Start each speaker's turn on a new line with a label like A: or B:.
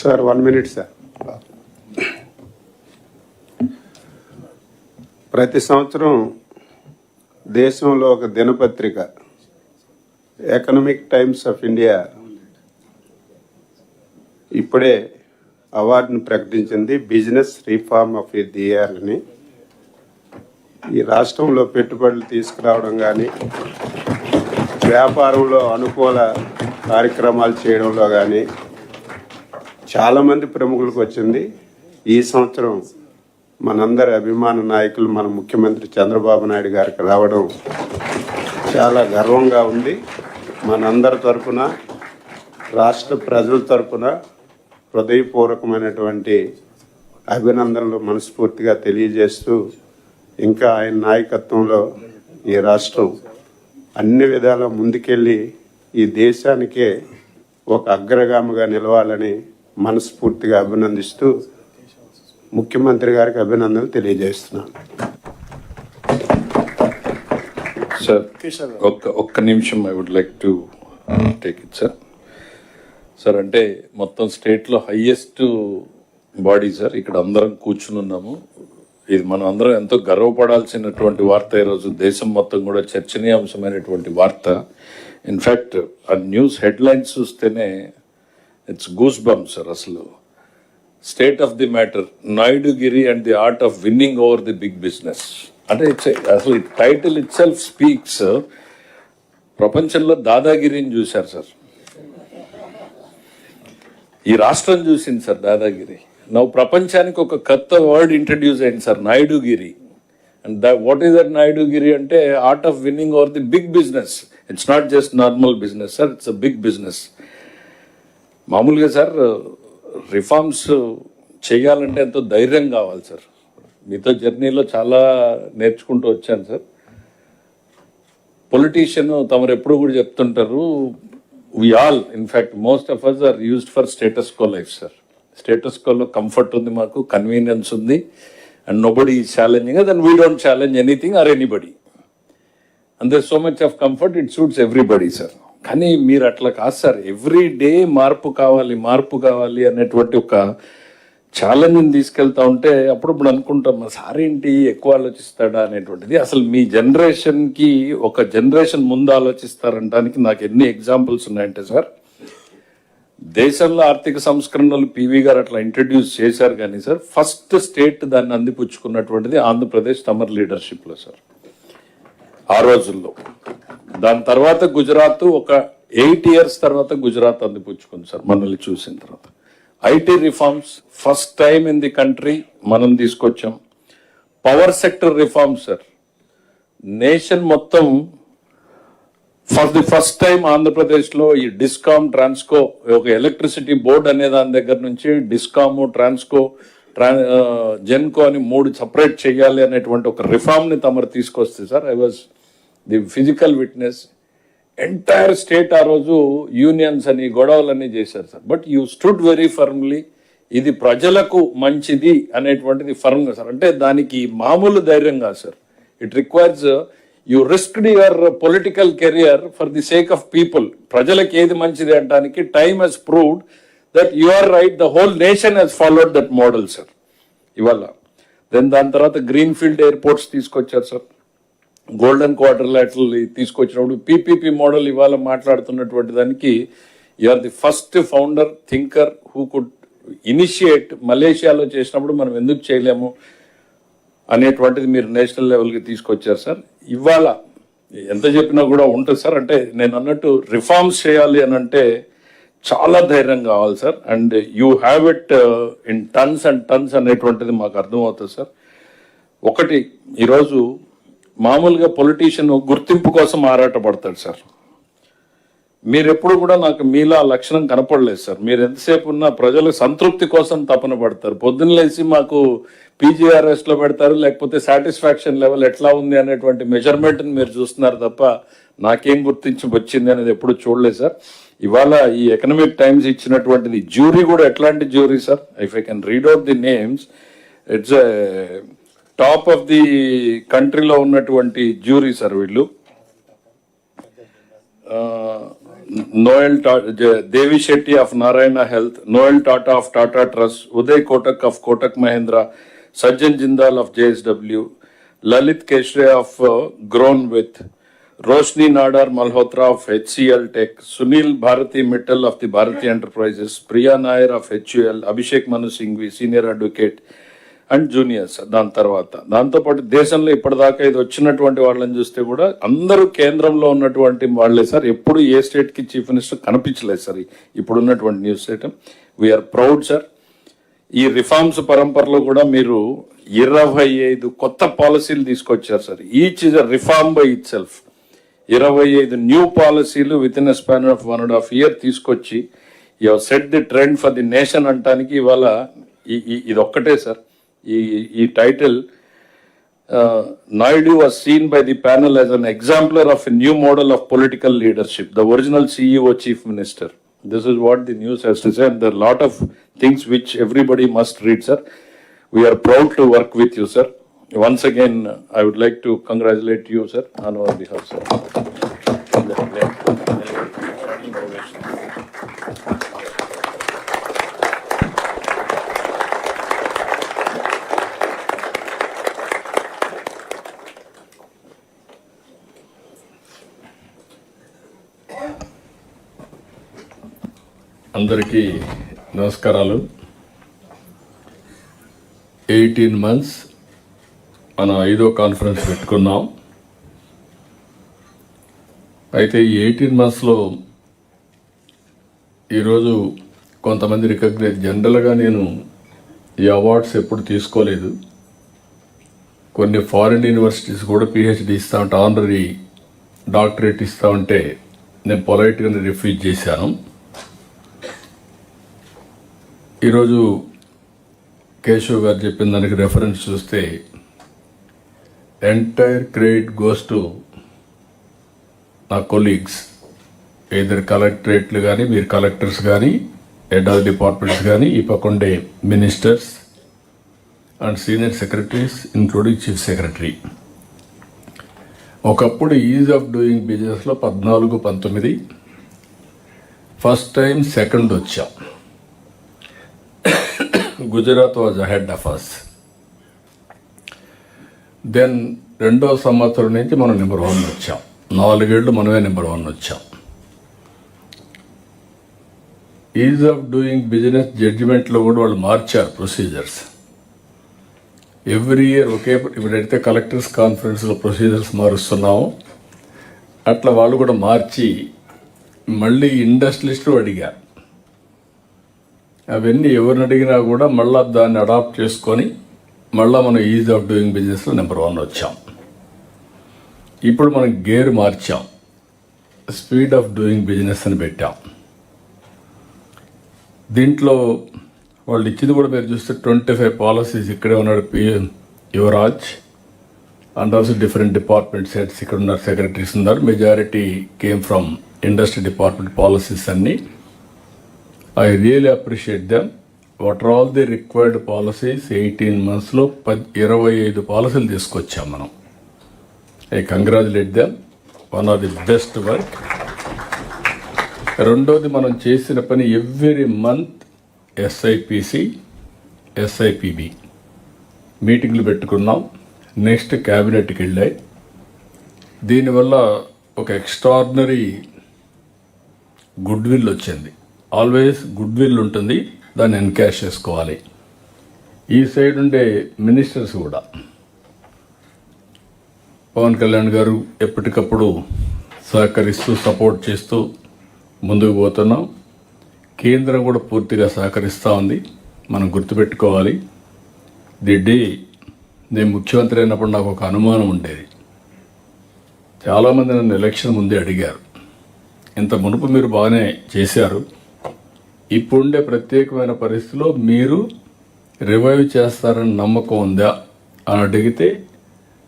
A: Sir 1 minute sir. ప్రతి సంవత్సరం దేశంలో ఒక దినపత్రిక ఎకనామిక్ టైమ్స్ ఆఫ్ ఇండియా ఇప్పుడే అవార్డును ప్రకటించింది, business reform of the year అని. ఈ రాష్ట్రంలో పెట్టుబడులు తీసుకురావడం కానీ, వ్యాపారంలో అనుకూల కార్యక్రమాలు చేయడంలో కానీ చాలామంది ప్రముఖులకు వచ్చింది. ఈ సంవత్సరం మనందరి అభిమాన నాయకులు మన ముఖ్యమంత్రి చంద్రబాబు నాయుడు గారికి రావడం చాలా గర్వంగా ఉంది. మనందరి తరఫున, రాష్ట్ర ప్రజల తరఫున హృదయపూర్వకమైనటువంటి అభినందనలు మనస్ఫూర్తిగా తెలియజేస్తూ, ఇంకా ఆయన నాయకత్వంలో ఈ రాష్ట్రం అన్ని విధాలా ముందుకెళ్ళి ఈ దేశానికే ఒక అగ్రగామిగా నిలవాలని మనస్ఫూర్తిగా అభినందిస్తూ ముఖ్యమంత్రి గారికి అభినందనలు తెలియజేస్తున్నాను.
B: సార్ ఒక్క నిమిషం I would like to take it sir. Sir అంటే మొత్తం స్టేట్లో హైయెస్ట్ బాడీ సార్, ఇక్కడ అందరం కూర్చుని ఉన్నాము. ఇది మనం అందరం ఎంతో గర్వపడాల్సినటువంటి వార్త. ఈరోజు దేశం మొత్తం కూడా చర్చనీయాంశమైనటువంటి వార్త. ఇన్ఫ్యాక్ట్ ఆ న్యూస్ హెడ్లైన్స్ చూస్తేనే ఇట్స్ గూస్ బంప్స్ సార్. అసలు స్టేట్ ఆఫ్ ది మ్యాటర్, నాయుడుగిరి and the art of winning over the big business అంటే అసలు టైటిల్ ఇట్ సెల్ఫ్ స్పీక్స్. ప్రపంచంలో దాదాగిరిని చూశారు సార్, ఈ రాష్ట్రం చూసింది సార్ దాదాగిరి. నవ్వు ప్రపంచానికి ఒక కొత్త వర్డ్ ఇంట్రడ్యూస్ అయింది సార్, నాయుడుగిరి. అండ్ వాట్ ఈస్ దట్ నాయుడుగిరి అంటే art of winning over the big business. It's not just normal business sir, it's a big business. మామూలుగా సార్ రిఫార్మ్స్ చేయాలంటే ఎంతో ధైర్యం కావాలి సార్. మీతో జర్నీలో చాలా నేర్చుకుంటూ వచ్చాను సార్. పొలిటీషియన్ తమరు ఎప్పుడు కూడా చెప్తుంటారు, we all, in fact, most of us are used for status quo life, sir. Status quo lo comfort undi maaku, convenience undi, and nobody is challenging us, and we don't challenge anything or anybody. And there's so much of comfort, it suits everybody, sir. కానీ మీరు అట్లా కాదు sir, every day మార్పు కావాలి అనేటువంటి ఒక ఛాలెంజ్ని తీసుకెళ్తా ఉంటే అప్పుడప్పుడు అనుకుంటాం సార్ ఏంటి ఎక్కువ ఆలోచిస్తాడా అనేటువంటిది. అసలు మీ జనరేషన్కి ఒక జనరేషన్ ముందు ఆలోచిస్తారంటానికి నాకు ఎన్ని ఎగ్జాంపుల్స్ ఉన్నాయంటే సార్, దేశంలో ఆర్థిక సంస్కరణలు పివి గారు అట్లా ఇంట్రడ్యూస్ చేశారు కానీ సార్, ఫస్ట్ స్టేట్ దాన్ని అందిపుచ్చుకున్నటువంటిది ఆంధ్రప్రదేశ్ తమర్ లీడర్షిప్లో సార్ ఆ రోజుల్లో. దాని తర్వాత గుజరాత్ ఒక 8 years తర్వాత గుజరాత్ అందిపుచ్చుకుంది సార్ మనల్ని చూసిన తర్వాత. IT reforms first time in the country మనం తీసుకొచ్చాం. Power sector reforms sir, nation మొత్తం ఫర్ ది ఫస్ట్ టైం ఆంధ్రప్రదేశ్లో ఈ డిస్కామ్, ట్రాన్స్కో, ఒక ఎలక్ట్రిసిటీ బోర్డ్ అనే దాని దగ్గర నుంచి డిస్కాము, ట్రాన్స్కో, జెన్కో అని 3 సపరేట్ చేయాలి అనేటువంటి ఒక రిఫార్మ్ని తమరు తీసుకొస్తే sir, I was the physical witness. Entire state ఆ రోజు యూనియన్స్ అని గొడవలన్నీ చేశారు sir, but you stood very firmly. ఇది ప్రజలకు మంచిది అనేటువంటిది ఫర్మ్గా సార్. అంటే దానికి మామూలు ధైర్యం కాదు sir, it requires you risked your political career for the sake of people. ప్రజలకు ఏది మంచిది అనడానికి time has proved that you are right, the whole nation has followed that model sir ఇవాళ. దాని తర్వాత గ్రీన్ ఫీల్డ్ ఎయిర్పోర్ట్స్ తీసుకొచ్చారు sir, golden quadrilateral తీసుకొచ్చినప్పుడు PPP model ఇవాళ మాట్లాడుతున్నటువంటి దానికి you are the first founder thinker who could initiate. మలేషియాలో చేసినప్పుడు మనం ఎందుకు చేయలేము అనేటువంటిది మీరు నేషనల్ లెవెల్కి తీసుకొచ్చారు సార్. ఇవాళ ఎంత చెప్పినా కూడా ఉంటుంది సార్. అంటే నేను అన్నట్టు రిఫార్మ్స్ చేయాలి అని అంటే చాలా ధైర్యం కావాలి sir. And you have it in tons and tons అనేటువంటిది మాకు అర్థమవుతుంది సార్. ఒకటి, ఈరోజు మామూలుగా పొలిటీషియన్ గుర్తింపు కోసం ఆరాటపడతాడు సార్. మీరు ఎప్పుడు కూడా నాకు మీలా లక్షణం కనపడలేదు సార్. మీరు ఎంతసేపు ఉన్న ప్రజల సంతృప్తి కోసం తపన పడతారు. పొద్దున్న లేచి మాకు పీజీఆర్ఎస్లో పెడతారు, లేకపోతే సాటిస్ఫాక్షన్ లెవెల్ ఎట్లా ఉంది అనేటువంటి మెజర్మెంట్ని మీరు చూస్తున్నారు తప్ప నాకేం గుర్తింపు వచ్చింది అనేది ఎప్పుడు చూడలేదు సార్. ఇవాళ ఈ ఎకనామిక్ టైమ్స్ ఇచ్చినటువంటిది జ్యూరీ కూడా ఎట్లాంటి jury sir, if I can read out the names, it's top of the కంట్రీలో ఉన్నటువంటి జ్యూరీ సార్ వీళ్ళు. Devi Shetty of Narayana Health, Noel Tata of Tata Trust, Uday Kotak of Kotak Mahindra, Sajjan Jindal of JSW, Lalit Keshre of Grown With, Roshni Nadar Malhotra of HCL Tech, Sunil Bharati Mittal of the Bharati Enterprises, Priya Nair of HUL, Abhishek Manu Singhvi, Senior Advocate, and juniors. దాంతోపాటు దేశంలో ఇప్పటిదాకా ఇది వచ్చినటువంటి వాళ్ళని చూస్తే కూడా అందరూ కేంద్రంలో ఉన్నటువంటి వాళ్ళే సార్. ఎప్పుడు ఏ స్టేట్కి చీఫ్ మినిస్టర్ కనిపించలేదు సార్ ఇప్పుడున్నటువంటి news item. We are proud sir. ఈ రిఫార్మ్స్ పరంపరలో కూడా మీరు 25 కొత్త పాలసీలు తీసుకొచ్చారు sir. Each is a reform by itself. 25 new పాలసీలు within a span of 1.5 year తీసుకొచ్చి you set the trend for the nation అంటానికి ఇవాళ ఇది ఒక్కటే సార్. ఈ title Naidu was seen by the panel as an exemplar of a new model of political leadership, the original CEO chief minister. This is what the news has to say, and there are a lot of things which everybody must read, sir. We are proud to work with you, sir. Once again, I would like to congratulate you, sir, on our behalf, sir. అందరికీ నమస్కారాలు. 18 months మనం 5వ conference పెట్టుకున్నాం. అయితే ఈ 18 monthsలో ఈరోజు కొంతమంది recognise, జనరల్గా నేను ఈ అవార్డ్స్ ఎప్పుడు తీసుకోలేదు. కొన్ని ఫారిన్ యూనివర్సిటీస్ కూడా పిహెచ్డి ఇస్తా ఉంటే, ఆనరీ డాక్టరేట్ ఇస్తా ఉంటే నేను పొలైట్గానే రిఫ్యూజ్ చేశాను. ఈరోజు కేశవ్ గారు చెప్పిన దానికి రెఫరెన్స్ చూస్తే ఎంటైర్ క్రెడిట్ గోస్ టు నా కొలీగ్స్, ఇద్దరు కలెక్టరేట్లు కానీ, మీరు కలెక్టర్స్ కానీ, హెడ్ ఆఫ్ డిపార్ట్మెంట్స్ కానీ, ఈ పక్కండే ministers and senior secretaries including chief secretary. ఒకప్పుడు ఈజ్ ఆఫ్ డూయింగ్ బిజినెస్లో 14-19 ఫస్ట్ టైం సెకండ్ వచ్చాం. Gujarat was ahead of us. Then 2వ సంవత్సరం నుంచి మనం నెంబర్ 1 వచ్చాం. 4 ఏళ్ళు మనమే నెంబర్ 1 వచ్చాం. ఈజ్ ఆఫ్ డూయింగ్ బిజినెస్ జడ్జిమెంట్లో కూడా వాళ్ళు మార్చారు ప్రొసీజర్స్. ఎవ్రీ ఇయర్ ఒకే, ఇప్పుడైతే కలెక్టర్స్ కాన్ఫరెన్స్లో ప్రొసీజర్స్ మారుస్తున్నాము, అట్లా వాళ్ళు కూడా మార్చి మళ్ళీ ఇండస్ట్రియలిస్టులు అడిగారు. అవన్నీ ఎవరిని అడిగినా కూడా మళ్ళీ దాన్ని అడాప్ట్ చేసుకొని మళ్ళీ మనం ఈజ్ ఆఫ్ డూయింగ్ బిజినెస్లో నెంబర్ 1 వచ్చాం. ఇప్పుడు మనం గేర్ మార్చాం, స్పీడ్ ఆఫ్ డూయింగ్ బిజినెస్ అని పెట్టాం. దీంట్లో వాళ్ళు ఇచ్చింది కూడా మీరు చూస్తే 25 పాలసీస్ ఇక్కడే ఉన్నాడు Yuvraj, and also different departments heads ఇక్కడ ఉన్నారు, సెక్రటరీస్ ఉన్నారు. Majority came from industry department policies అన్నీ. I really appreciate them. What are all the required policies? 18 monthsలో 25 పాలసీలు తీసుకొచ్చాం మనం. I congratulate them. One of the best work. రెండోది, మనం చేసిన పని ఎవ్రీ మంత్ SIPC, SIPB మీటింగ్లు పెట్టుకున్నాం. నెక్స్ట్ క్యాబినెట్కి వెళ్ళాయి. దీనివల్ల ఒక ఎక్స్ట్రాడినరీ గుడ్ విల్ వచ్చింది. ఆల్వేస్ గుడ్ విల్ ఉంటుంది, దాన్ని ఎన్కాష్ చేసుకోవాలి. ఈ సైడ్ ఉండే మినిస్టర్స్ కూడా, పవన్ కళ్యాణ్ గారు ఎప్పటికప్పుడు సహకరిస్తూ సపోర్ట్ చేస్తూ ముందుకు పోతున్నాం. కేంద్రం కూడా పూర్తిగా సహకరిస్తూ ఉంది. మనం గుర్తుపెట్టుకోవాలి, ది డే నేను ముఖ్యమంత్రి అయినప్పుడు నాకు ఒక అనుమానం ఉండేది. చాలామంది నన్ను ఎలక్షన్ ముందే అడిగారు, ఇంత మునుపు మీరు బాగానే చేశారు, ఇప్పుడుండే ప్రత్యేకమైన పరిస్థితిలో మీరు రివైవ్ చేస్తారని నమ్మకం ఉందా అని అడిగితే